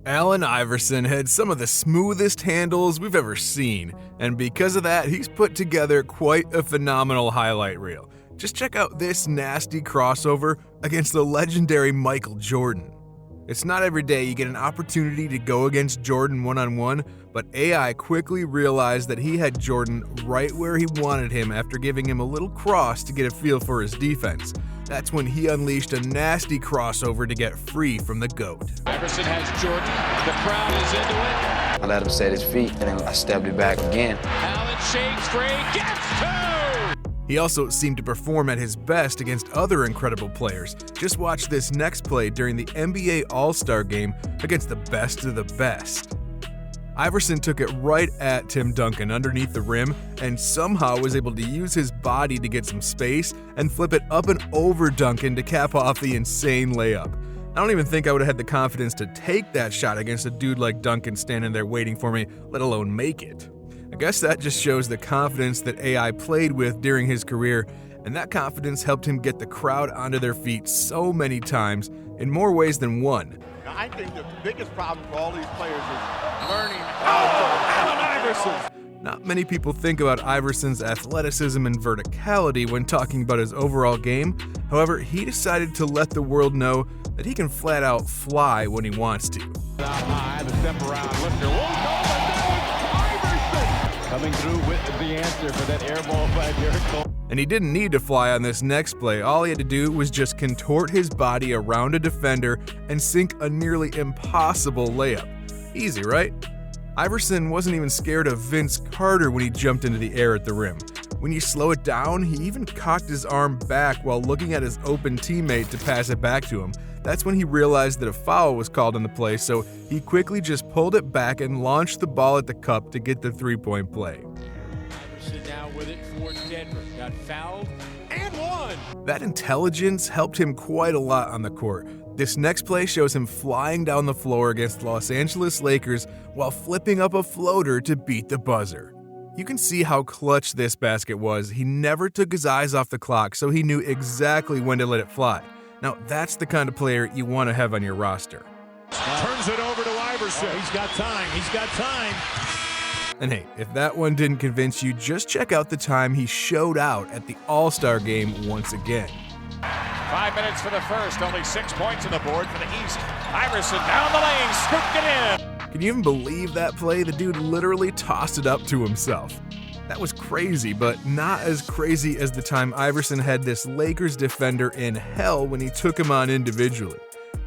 Allen Iverson had some of the smoothest handles we've ever seen, and because of that, he's put together quite a phenomenal highlight reel. Just check out this nasty crossover against the legendary Michael Jordan. It's not every day you get an opportunity to go against Jordan one-on-one, but AI quickly realized that he had Jordan right where he wanted him after giving him a little cross to get a feel for his defense. That's when he unleashed a nasty crossover to get free from the GOAT. Iverson has Jordan. The crowd is into it. I let him set his feet, and then I stepped it back again. Allen shakes free, gets two! He also seemed to perform at his best against other incredible players. Just watch this next play during the NBA All-Star Game against the best of the best. Iverson took it right at Tim Duncan underneath the rim and somehow was able to use his body to get some space and flip it up and over Duncan to cap off the insane layup. I don't even think I would have had the confidence to take that shot against a dude like Duncan standing there waiting for me, let alone make it. I guess that just shows the confidence that AI played with during his career, and that confidence helped him get the crowd onto their feet so many times, in more ways than one. Now, I think the biggest problem for all these players is learning Allen Iverson! Not many people think about Iverson's athleticism and verticality when talking about his overall game. However, he decided to let the world know that he can flat out fly when he wants to. Out high, the step around lifter won't go, and that is Iverson! Coming through with the answer for that air ball by Derek Cole. And he didn't need to fly on this next play. All he had to do was just contort his body around a defender and sink a nearly impossible layup. Easy, right? Iverson wasn't even scared of Vince Carter when he jumped into the air at the rim. When you slow it down, he even cocked his arm back while looking at his open teammate to pass it back to him. That's when he realized that a foul was called on the play, so he quickly just pulled it back and launched the ball at the cup to get the three-point play. Iverson now with it for Denver. Got fouled and won! That intelligence helped him quite a lot on the court. This next play shows him flying down the floor against Los Angeles Lakers while flipping up a floater to beat the buzzer. You can see how clutch this basket was. He never took his eyes off the clock, so he knew exactly when to let it fly. Now, that's the kind of player you want to have on your roster. Turns it over to Iverson. He's got time. And hey, if that one didn't convince you, just check out the time he showed out at the All-Star Game once again. 5 minutes for the first, only 6 points on the board for the East. Iverson down the lane, scooped it in. Can you even believe that play? The dude literally tossed it up to himself. That was crazy, but not as crazy as the time Iverson had this Lakers defender in hell when he took him on individually.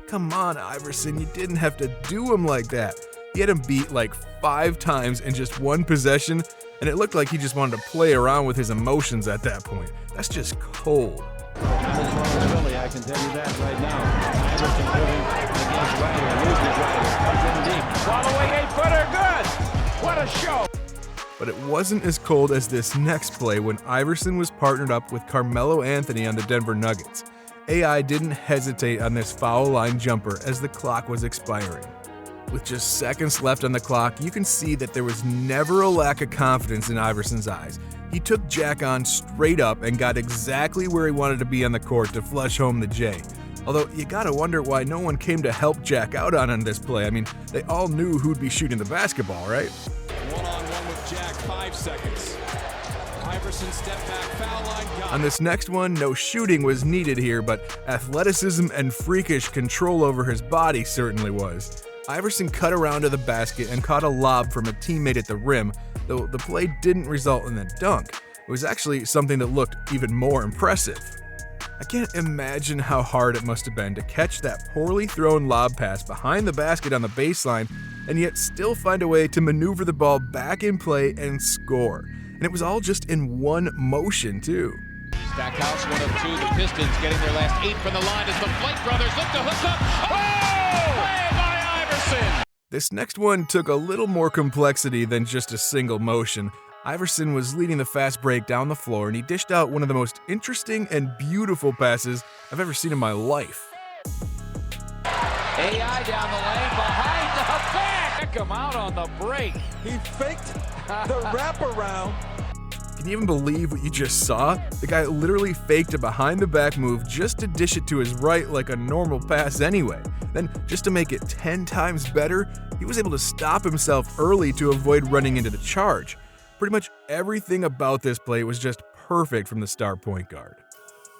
Come on, Iverson, you didn't have to do him like that. He had him beat like 5 times in just one possession, and it looked like he just wanted to play around with his emotions at that point. That's just cold. I can tell you that right now. Iverson putting against Ryder, loses Ryder, comes in deep. Following 8-footer, good! What a show! But it wasn't as cold as this next play when Iverson was partnered up with Carmelo Anthony on the Denver Nuggets. AI didn't hesitate on this foul line jumper as the clock was expiring. With just seconds left on the clock, you can see that there was never a lack of confidence in Iverson's eyes. He took Jack on straight up and got exactly where he wanted to be on the court to flush home the J. Although, you gotta wonder why no one came to help Jack out on this play. I mean, they all knew who'd be shooting the basketball, right? One-on-one with Jack, 5 seconds. Iverson step back, foul line, got On this next one, no shooting was needed here, but athleticism and freakish control over his body certainly was. Iverson cut around to the basket and caught a lob from a teammate at the rim, though the play didn't result in a dunk. It was actually something that looked even more impressive. I can't imagine how hard it must have been to catch that poorly thrown lob pass behind the basket on the baseline and yet still find a way to maneuver the ball back in play and score. And it was all just in one motion, too. Stackhouse, 1 of 2. The Pistons getting their last 8 from the line as the Flake brothers look to hook up. Oh! Play by Iverson! This next one took a little more complexity than just a single motion. Iverson was leading the fast break down the floor, and he dished out one of the most interesting and beautiful passes I've ever seen in my life. AI down the lane, behind the back! Check him out on the break. He faked the wraparound. Can you even believe what you just saw? The guy literally faked a behind-the-back move just to dish it to his right like a normal pass anyway. Then, just to make it 10 times better, he was able to stop himself early to avoid running into the charge. Pretty much everything about this play was just perfect from the star point guard.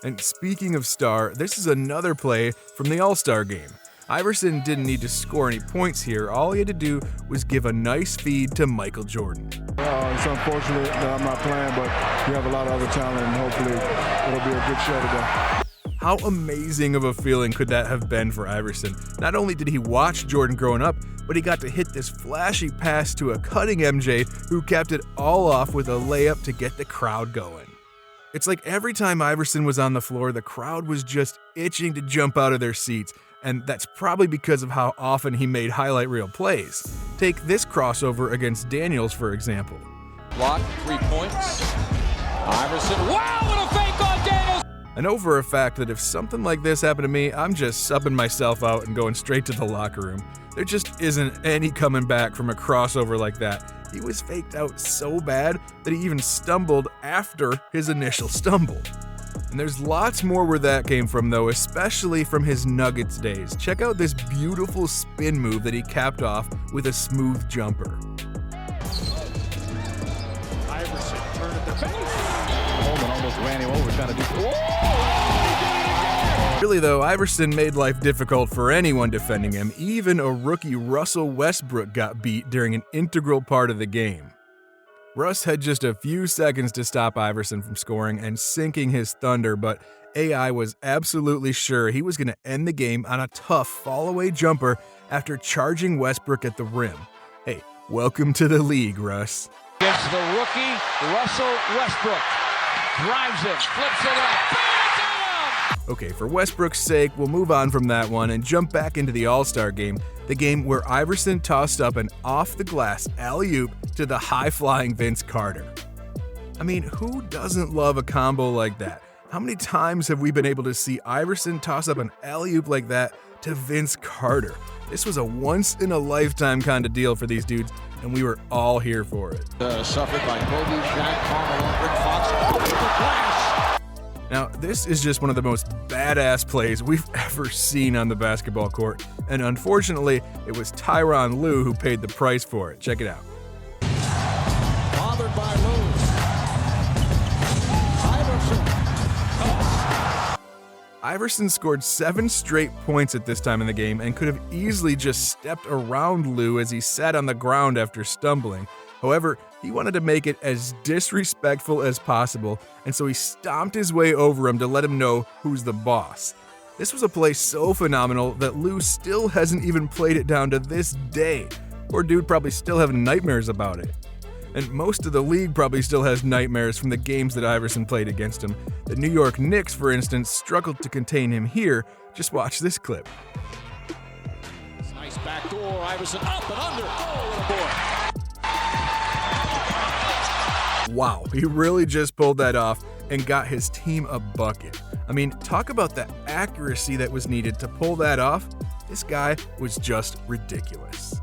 And speaking of star, this is another play from the All-Star game. Iverson didn't need to score any points here. All he had to do was give a nice feed to Michael Jordan. It's unfortunate that I'm not playing, but we have a lot of other talent, and hopefully it'll be a good show today. How amazing of a feeling could that have been for Iverson? Not only did he watch Jordan growing up, but he got to hit this flashy pass to a cutting MJ who capped it all off with a layup to get the crowd going. It's like every time Iverson was on the floor, the crowd was just itching to jump out of their seats, and that's probably because of how often he made highlight reel plays. Take this crossover against Daniels, for example. Block, 3 points. Iverson, wow, what a fake on Daniels! I know for a fact that if something like this happened to me, I'm just subbing myself out and going straight to the locker room. There just isn't any coming back from a crossover like that. He was faked out so bad that he even stumbled after his initial stumble. And there's lots more where that came from though, especially from his Nuggets days. Check out this beautiful spin move that he capped off with a smooth jumper. Iverson turned at the base. Holman almost ran him over trying to do. Really though, Iverson made life difficult for anyone defending him. Even a rookie Russell Westbrook got beat during an integral part of the game. Russ had just a few seconds to stop Iverson from scoring and sinking his thunder, but AI was absolutely sure he was going to end the game on a tough fall-away jumper after charging Westbrook at the rim. Hey, welcome to the league, Russ. Against the rookie, Russell Westbrook. Drives it, flips it up. Okay, for Westbrook's sake, we'll move on from that one and jump back into the All-Star game, the game where Iverson tossed up an off-the-glass alley-oop to the high-flying Vince Carter. I mean, who doesn't love a combo like that? How many times have we been able to see Iverson toss up an alley-oop like that to Vince Carter? This was a once-in-a-lifetime kind of deal for these dudes, and we were all here for it. Suffered by Kobe, Shaq, Carmelo, Rick Fox. Now, this is just one of the most badass plays we've ever seen on the basketball court, and unfortunately, it was Tyronn Lue who paid the price for it. Check it out. Bothered by Lue. Iverson scored 7 straight points at this time in the game and could have easily just stepped around Lue as he sat on the ground after stumbling. However, he wanted to make it as disrespectful as possible, and so he stomped his way over him to let him know who's the boss. This was a play so phenomenal that Lue still hasn't even played it down to this day. Poor dude probably still having nightmares about it. And most of the league probably still has nightmares from the games that Iverson played against him. The New York Knicks, for instance, struggled to contain him here. Just watch this clip. Nice backdoor, Iverson up and under. Oh, what a board. Wow, he really just pulled that off and got his team a bucket. I mean, talk about the accuracy that was needed to pull that off. This guy was just ridiculous.